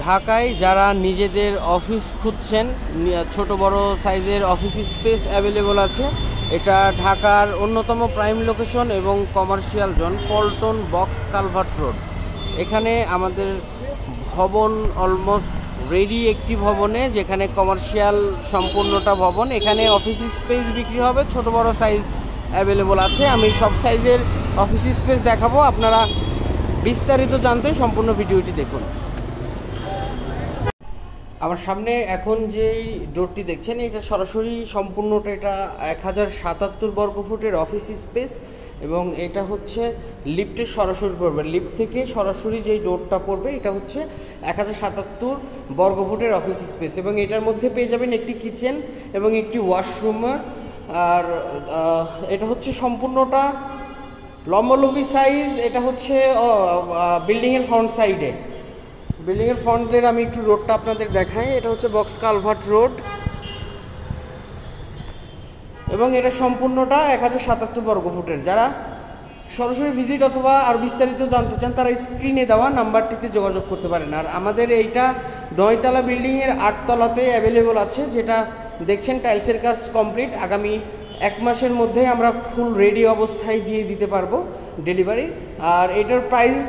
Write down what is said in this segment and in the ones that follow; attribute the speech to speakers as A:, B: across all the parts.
A: ঢাকায় যারা নিজেদের অফিস খুঁজছেন, ছোট বড় সাইজের অফিস স্পেস অ্যাভেলেবল আছে। এটা ঢাকার অন্যতম প্রাইম লোকেশন এবং commercial zone, Paltan box culvert road. এখানে আমাদের ভবন অলমোস্ট রেডি, একটি ভবনে, যেখানে কমার্শিয়াল সম্পূর্ণটা ভবন। এখানে অফিস স্পেস বিক্রি হবে, ছোট বড় সাইজ অ্যাভেলেবল আছে। আমি সব সাইজের অফিস স্পেস দেখাবো। আপনারা বিস্তারিত জানতে সম্পূর্ণ ভিডিওটি দেখুন। আমার সামনে এখন যেই ডোরটি দেখছেন, এটা সরাসরি সম্পূর্ণটা এটা 1077 বর্গফুটের অফিস স্পেস, এবং এটা হচ্ছে লিফটের সরাসরি পড়বে। লিফট থেকে সরাসরি যেই ডোরটা পড়বে এটা হচ্ছে 1077 বর্গফুটের অফিস স্পেস, এবং এটার মধ্যে পেয়ে যাবেন একটি কিচেন এবং একটি ওয়াশরুম। আর এটা হচ্ছে সম্পূর্ণটা লম্বালম্বি সাইজ। এটা হচ্ছে বিল্ডিংয়ের ফ্রন্ট সাইডে, বিল্ডিংয়ের ফ্রন্টের আমি একটু রোডটা আপনাদের দেখাই। এটা হচ্ছে বক্স কালভার্ট রোড, এবং এটা সম্পূর্ণটা 1077 বর্গফুটের। যারা সরাসরি ভিজিট অথবা আর বিস্তারিত জানতে চান তারা স্ক্রিনে দেওয়া নাম্বারটিতে যোগাযোগ করতে পারেন। আর আমাদের এইটা 9 তলা বিল্ডিংয়ের 8 তলাতে অ্যাভেলেবল আছে, যেটা দেখছেন টাইলসের কাজ কমপ্লিট। আগামী 1 মাসের মধ্যে আমরা ফুল রেডি অবস্থায় দিয়ে দিতে পারবো ডেলিভারি। আর এটার প্রাইস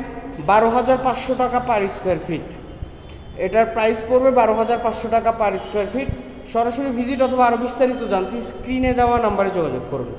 A: 12,500 টাকা পার স্কোয়ার ফিট। এটার প্রাইস পড়বে 12,500 টাকা পার স্কোয়ার ফিট। সরাসরি ভিজিট অথবা আরও বিস্তারিত জানতে স্ক্রিনে দেওয়া নাম্বারে যোগাযোগ করুন।